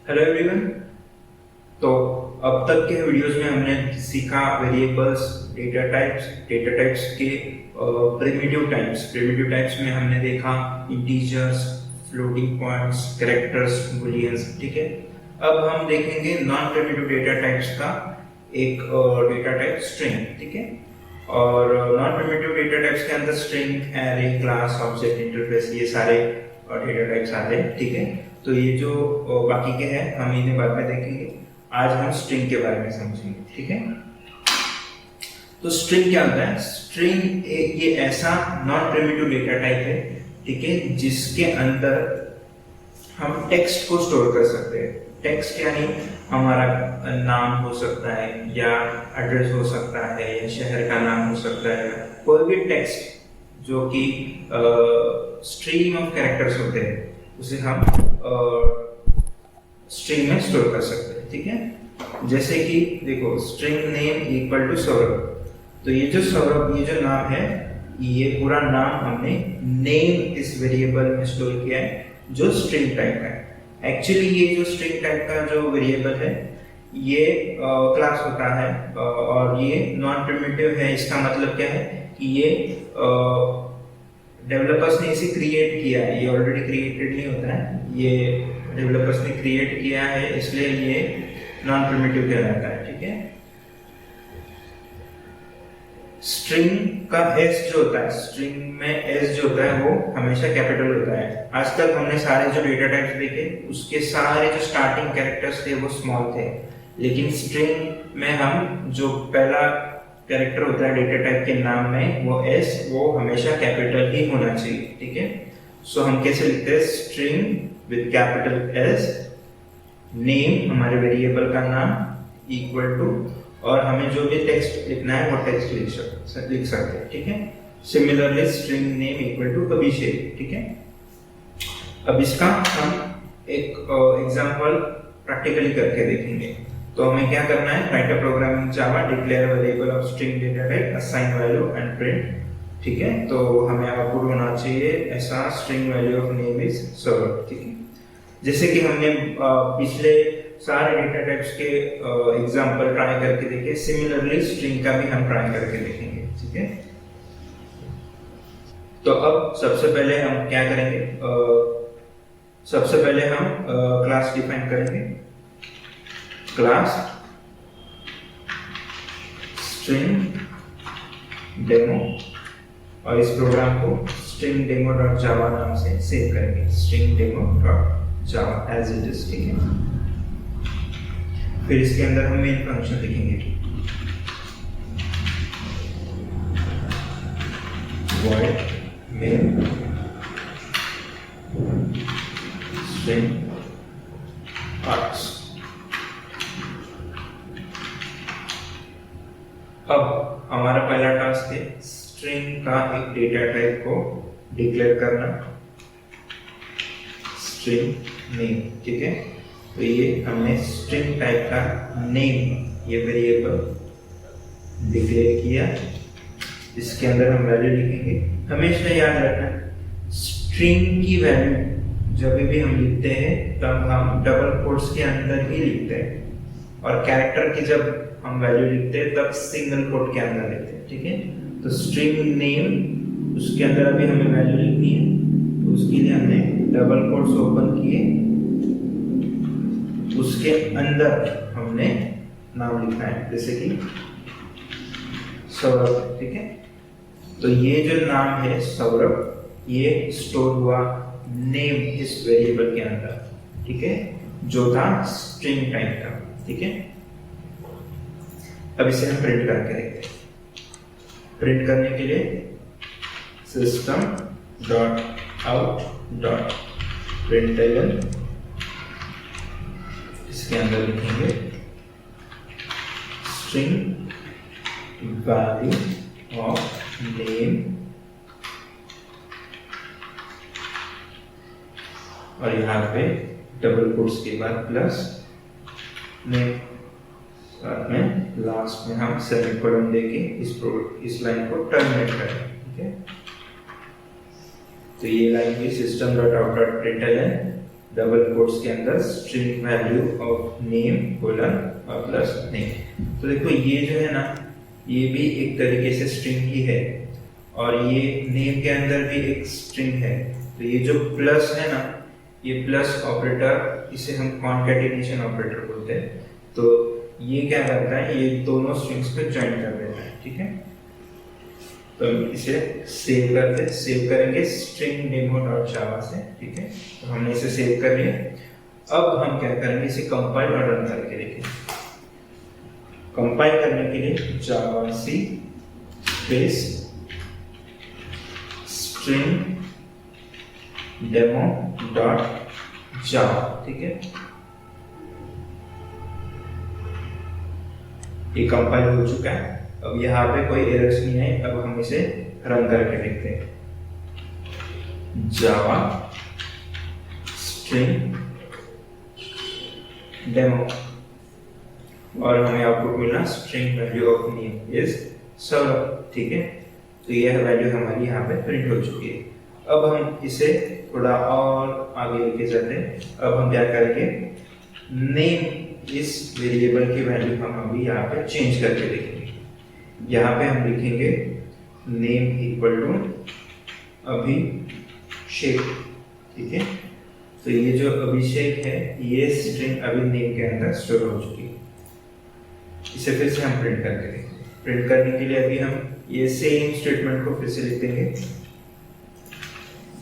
Hello everyone. तो अब तक के वीडियोस में हमने सीखा वेरिएबल्स, डेटा टाइप्स के प्रिमिटिव टाइप्स में हमने देखा इंटीजर्स, फ्लोटिंग पॉइंट्स, कैरेक्टर्स, बूलियंस। ठीक है, अब हम देखेंगे नॉन प्रिमिटिव डेटा टाइप्स का एक डेटा टाइप स्ट्रिंग। ठीक है, और नॉन प्रिमिटिव डेटा टाइप्स के अंदर string, array, class, object, interface, ये सारे डेटा टाइप्स आते हैं। ठीक है, तो ये जो बाकी के हैं हम इन्हें बाद में देखेंगे। आज हम स्ट्रिंग के बारे में समझेंगे। ठीक है, तो स्ट्रिंग क्या होता है? स्ट्रिंग ये ऐसा नॉन प्रिमिटिव डेटा टाइप है, ठीक है, जिसके अंदर हम टेक्स्ट को स्टोर कर सकते हैं। टेक्स्ट यानी हमारा नाम हो सकता है, या एड्रेस हो सकता है, या शहर का नाम हो सकता है, कोई भी टेक्स्ट जो कि स्ट्रीम ऑफ कैरेक्टर्स होते हैं उसे हम स्ट्रिंग में स्टोर कर सकते हैं। ठीक है, जैसे कि देखो string name equal to Saurabh. तो ये जो सौरभ, ये जो नाम है, ये पूरा नाम हमने नेम इस वेरिएबल में स्टोर किया है जो स्ट्रिंग टाइप का है। एक्चुअली ये जो स्ट्रिंग टाइप का जो वेरिएबल है ये क्लास होता है, और ये नॉन प्रिमिटिव है। इसका मतलब क्या है कि ये डेवलपर्स ने इसे क्रिएट किया है, ये ऑलरेडी क्रिएटेड नहीं होता है, ये डेवलपर्स ने क्रिएट किया है, इसलिए ये नॉन प्रिमिटिव कहलाता है। ठीक है, स्ट्रिंग का एस जो होता है, स्ट्रिंग में एस जो होता है वो हमेशा कैपिटल होता है। आज तक हमने सारे जो डेटा टाइप्स देखे उसके सारे जो स्टार्टिंग कैरेक्टर्स थे वो स्मॉल थे, लेकिन स्ट्रिंग में हम जो पहला कैरेक्टर होता है डेटा टाइप के नाम में, वो एस, वो हमेशा कैपिटल ही होना चाहिए। ठीक है, सो हम कैसे लिखते हैं? String with capital S, name हमारे वेरिएबल का नाम, इक्वल टू, और हमें जो भी टेक्स्ट लिखना है वो टेक्स्ट लिख सकते हैं। ठीक है, similarly string name equal to Abhishek. ठीक है, अब इसका हम एक एग्जांपल प्रैक्टिकली करके देखेंगे। तो हमें क्या करना है? Write a program in Java, declare variable of string data type, assign value and print. ठीक है, तो हमें आउटपुट होना चाहिए ऐसा, string value of name is Saurabh. ठीक है, जैसे कि हमने पिछले सारे डेटा टाइप्स के एग्जांपल ट्राई करके देखे, सिमिलरली स्ट्रिंग का भी हम ट्राई करके देखेंगे। ठीक है, तो अब सबसे पहले हम क्या करेंगे? सबसे पहले हम क्लास डिफाइन करेंगे, क्लास स्ट्रिंग डेमो, और इस प्रोग्राम को स्ट्रिंग डेमो डॉट जावा नाम से सेव करेंगे, string demo dot Java as it is. ठीक है, फिर इसके अंदर हम मेन फंक्शन लिखेंगे, void main string args। अब हमारा पहला टास्क है स्ट्रिंग का एक डेटा टाइप को डिक्लेयर करना, स्ट्रिंग नेम। ठीक है, तो ये हमने स्ट्रिंग टाइप का नेम, ये वेरिएबल डिक्लेयर किया। इसके अंदर हम वैल्यू लिखेंगे। हमेशा याद रखना, स्ट्रिंग की वैल्यू जब भी हम लिखते हैं तब हम डबल कोट्स के अंदर ही लिखते हैं, और कैरेक्टर की जब हम वैल्यू लिखते हैं तब सिंगल कोट के अंदर लिखते हैं। ठीक है, तो स्ट्रिंग नेम, उसके अंदर अभी हमें वैल्यू लिखनी है, तो उसके लिए हमने डबल कोट्स ओपन किए, उसके अंदर हमने नाम लिखना है, जैसे कि सौरभ। ठीक है, तो ये जो नाम है सौरभ, ये स्टोर हुआ नेम इस वेरिएबल के अंदर। ठीक है, जो था स्ट्रिंग टाइप का। ठीक है, अब इसे हम प्रिंट करके देखते हैं। प्रिंट करने के लिए system dot out dot println, इसके अंदर लिखेंगे स्ट्रिंग वैल्यू ऑफ नेम, और यहाँ पे डबल कोट्स के बाद प्लस नेम, साथ में लास्ट में हम सेमीकोलन देके इस लाइन को टर्मिनेट करें। ठीक है, तो ये लाइन भी system dot out dot println double quotes के अंदर string value of name colon और प्लस नेम। तो देखो ये जो है ना, ये भी एक तरीके से स्ट्रिंग ही है और ये नेम के अंदर भी एक स्ट्रिंग है। तो ये जो प्लस है ना, ये प्लस ऑपरेटर, इसे हम कॉन्कैटिनेशन ऑपरेटर बोलते हैं। तो ये क्या करता है, ये दोनों स्ट्रिंग्स को ज्वाइन कर देता है, ठीक है। तो इसे सेव करेंगे स्ट्रिंग डेमो डॉट जावा से, ठीक है। तो हमने इसे सेव कर लिया। अब हम क्या करेंगे, इसे कंपाइल और रन करके देखेंगे। कंपाइल करने के लिए javac space string demo dot Java, ठीक है। ये कंपाइल हो चुका है। अब यहाँ पे कोई एरर्स नहीं है। अब हम इसे रन करके देखते हैं। जावा स्ट्रिंग डेमो और हमें आउटपुट मिला string value of name is Saurabh, ठीक है। तो यह वैल्यू हमारी यहाँ पे प्रिंट हो चुकी है। अब हम इसे थोड़ा और आगे लेके चलते हैं। अब हम क्या करेंगे, नेम इस वेरिएबल की वैल्यू हम अभी यहाँ पे चेंज करके देखेंगे। यहाँ पे हम लिखेंगे नेम इक्वल टू अभिषेक, ठीक है। तो ये जो अभिषेक है, ये स्ट्रिंग अभी नेम के अंदर स्टोर हो चुकी है। इसे फिर से हम प्रिंट करके देखेंगे। प्रिंट करने के लिए अभी हम ये सेम स्टेटमेंट को फिर से लिख देंगे,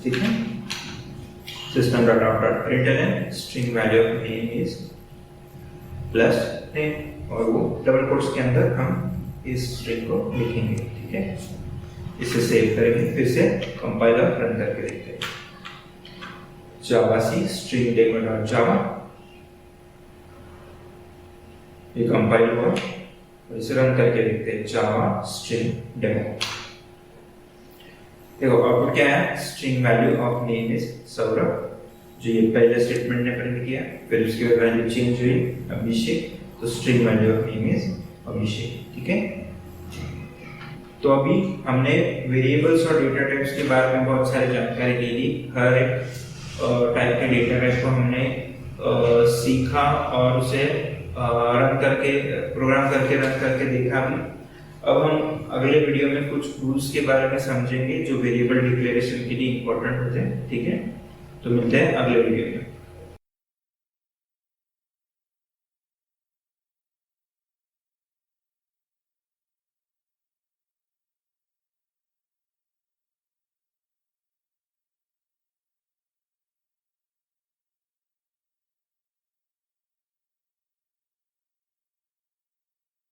ठीक है। System dot out dot println string value of name is plus name, और वो डबल कोट्स के अंदर हम इस स्ट्रिंग को लिखेंगे, ठीक है। इसे सेव करेंगे, फिर से कंपाइल और रन करके देखते हैं। जावा सी स्ट्रिंग डेमो डॉट जावा, ये कंपाइल हुआ और इसे रन करके देखते हैं। जावा स्ट्रिंग डेमो, देखो आउटपुट क्या है, string value of name is Saurabh, जो ये पहले स्टेटमेंट ने प्रिंट किया। फिर उसके बाद वैल्यू चेंज हुई अभिषेक, तो string value of name is Abhishek, ठीक है। तो अभी हमने वेरिएबल्स और डेटा टाइप्स के बारे में बहुत सारी जानकारी ले ली। हर एक टाइप के डेटा टाइप को हमने सीखा और उसे रन करके प्रोग्राम करके रन करके देखा भी। अब हम अगले वीडियो में कुछ रूल्स के बारे में समझेंगे जो वेरिएबल डिक्लेरेशन के लिए इंपॉर्टेंट होते हैं, ठीक है। तो मिलते हैं अगले वीडियो में।